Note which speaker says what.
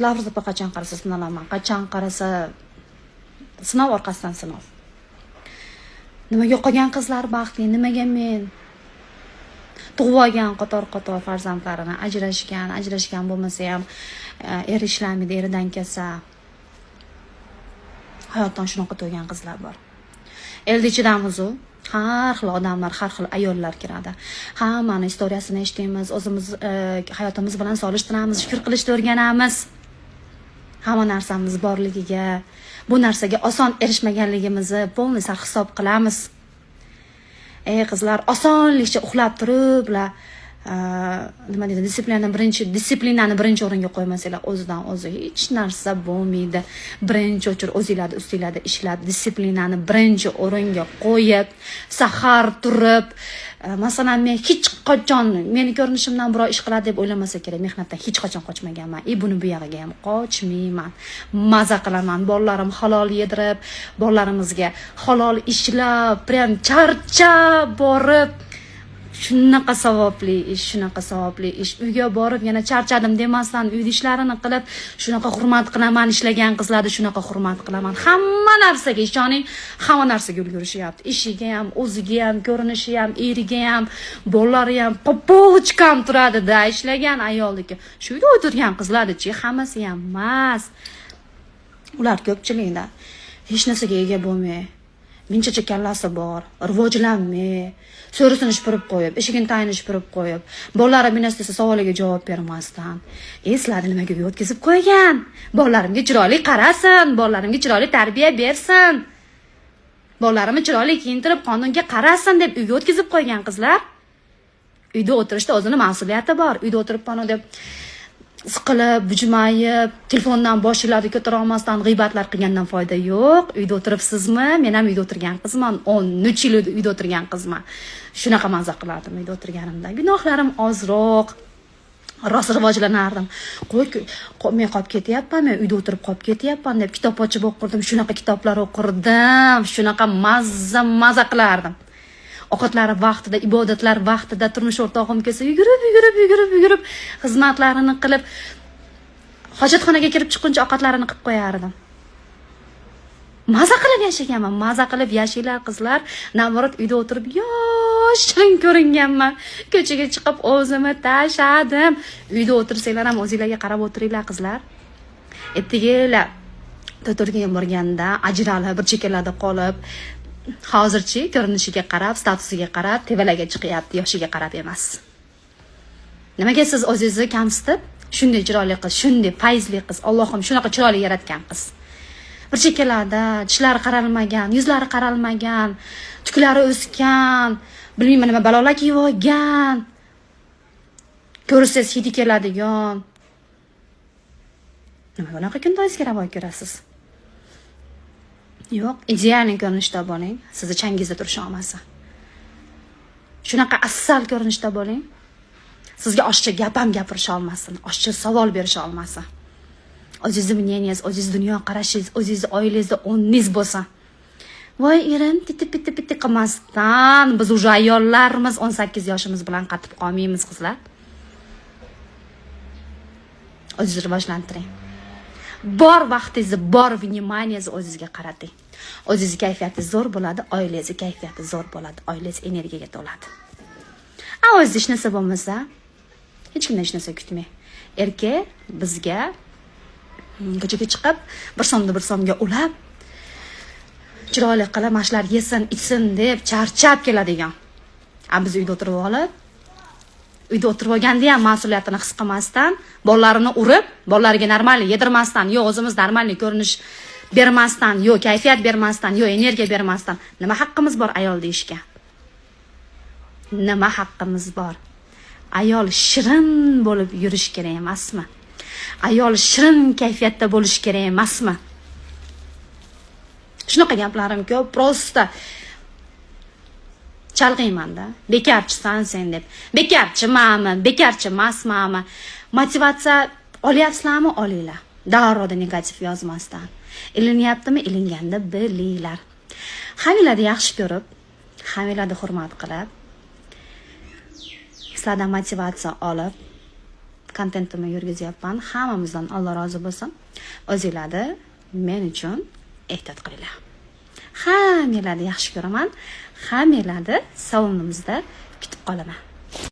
Speaker 1: Lafzda qachon qarasa sinalaman, qachon qarasa sinov orqasidan sinov. Nimaga qolgan qizlar baxtli, nimaga men tug'ib olgan qator farzandlarini ajrashgan bo'lmasa ham er ishlamaydi, eridan kelsa hayotdan shunaqa to'ygan qizlar bor. Elda ichidamiz u. Har xil odamlar, har xil ayollar kiradi. Hammani istoriyasini eshitamiz, o'zimiz hayotimiz bilan solishtiramiz, fikr qilishni o'rganamiz. Hamma narsamiz borligiga, bu narsaga oson erishmaganligimizni polniy sarhisob qilamiz. Qizlar osonlikcha uxlab turiblar, nima deydi, disiplinani birinchi o'ringa qo'ymasanglar, o'zidan o'zi hech narsa bo'lmaydi. Birinchi o'chir o'zingizlarni ustingizlarda ishlab, disiplinani birinchi o'ringa qo'yib, sahar turib, masalan, men hech qachon meni ko'rinishimdan birov ish qiladi deb o'ylamasa kerak, mehnatdan hech qachon qochmaganman. Buni bu yog'iga ham qochmayman. Maza qilaman. Bolalarim halol yedirib, bolalarimizga halol ishlab, prям charchab borib, shunaqa savobli ish. Uyga borib yana charchadim demasdan, uy ishlarini qilib, shunaqa hurmat qilaman, ishlagan qizlarni shunaqa hurmat qilaman. Hamma narsaga ishoning, hamma narsaga ulgurishyapti. Ishiga ham, o'ziga ham, ko'rinishi ham, eriga ham, bolalari ham, popochkam turadi-da, ishlagan ayolniki. Shu uyda o'tirgan qizlarchi, hammasi ham emas. Ular ko'pchilikda hech narsaga ega bo'lmay, minchacha kallasi bor, rivojlanmay, so'risini shipirib qo'yib, eshigini tayini shipirib qo'yib, bolalari binasida savoliga javob bermasdan, sizlarni nimaga uy o'tkazib qo'ygan? Bolalarimga chiroyli qarasin, bolalarimga chiroyli tarbiya bersin, bolalarimni chiroyli kiyintirib, qonunga qarasin deb uyga o'tkazib qo'ygan qizlar. Uyda o'tirishda o'zini mas'uliyati bor. Uyda o'tirib qoldi deb siqilib, bujmayib, telefondan boshinglarni ko'tara olmasdan g'iybatlar qilgandan foyda yo'q. Uyda o'tiribsizmi? Men ham uyda o'tirgan qizman, 13 yil uyda o'tirgan qizman. Shunaqa maza qilardim uyda o'tirganimda. Gunohlarim ozroq, rost rivojlanardim. Men qolib ketyapman, men uyda o'tirib qolib ketyapman deb kitob ochib o'qirdim, shunaqa kitoblar o'qirdim, shunaqa maza qilardim. Ovqatlari vaqtida, ibodatlar vaqtida, turmush o'rtog'im kelsa, yugurib xizmatlarini qilib, hojatxonaga kirib chiqquncha ovqatlarini qilib qo'yardim. Maza qilib yashaganman, maza qilib yashaylar qizlar. Namorat uyda o'tirib yoshirin ko'ringanman. Ko'chaga chiqib o'zimni tashadim. Uyda o'tirsanglar ham o'zingizlarga qarab o'tiringlar qizlar. Ertagalar to'tirga borganda ajralib, bir chekkalarda qolib, hozirchi ko'rinishiga qarab, statusiga qarab, tevalaga chiqyapti, yoshiga qarab emas. Nimaga siz o'zingizni kamsitib, shunday chiroyli qiz, shunday fayzli qiz, Allohim shunaqa chiroyli yaratgan qiz. Bir chekkalarda tishlari qaralmagan, yuzlari qaralmagan, tuklari o'sgan, bilmayman nima balolar kiyib olgan, ko'rsangiz hidi keladigan. Nima bunaqa kundozga ravo ko'rasiz? Yo'q, idealni ko'rinishda bo'ling, sizni changizda turisha olmasa. Shunaqa asal ko'rinishda bo'ling. Sizga oshcha gap ham gapirisha olmasin, oshcha savol berisha olmasin. O'zingizni мнениеңiz, o'zingiz dunyo qarashingiz, o'zingiz oilangizni o'rningiz bo'lsa. Voy, erim, titi qilmasdan, biz уже ayollarimiz 18 yoshimiz bilan qatib qolmaymiz qizlar. O'zingizni rivojlantiring. Bor vaqtingizni, bor vниманиеңizni o'zingizga qarating. O'zingiz kayfiyatingiz zo'r bo'ladi, oilangiz kayfiyati zo'r bo'ladi, oilangiz energiyaga to'ladi. O'zingiz hech narsa bo'lmasa, hech kimdan hech narsa kutmang. Erkak bizga ko'chaga chiqib, bir so'mga ulab, chiroyli qilib mashlar yesin, ichsin deb charchab keladigan. Biz uyda o'tirib olib, uyda o'tirib olganda ham mas'uliyatini his qilmasdan, bolalarini urib, bolalariga normal yedirmasdan, yo o'zimiz normal ko'rinish bermasdan, yo kayfiyat bermasdan, yo energiya bermasdan, nima haqqimiz bor ayol deyishga? Nima haqqimiz bor? Ayol shirin bo'lib yurish kerak emasmi? Ayol shirin kayfiyatda bo'lish kerak emasmi? Shunaqa gaplarim ko'p, prosta chalg'aymanda. Bekarchisan sen deb. Bekarchimanmi, bekarchi emasmanmi? Motivatsiya olyapsizlarmi, olinglar. Darrov negativ yozmasdan. Ilinyaptimi, ilinganda bilinglar. Hammalarni yaxshi ko'rib, hammalarni hurmat qilib, sizlardan motivatsiya olib, kontentimni yurgizyapman. Hammamizdan Alloh rozi bo'lsin. O'zingizlarni men uchun ehtiyot qilinglar. Hammanglarni yaxshi ko'raman. Hammanglarni salonimizda kutib qolaman.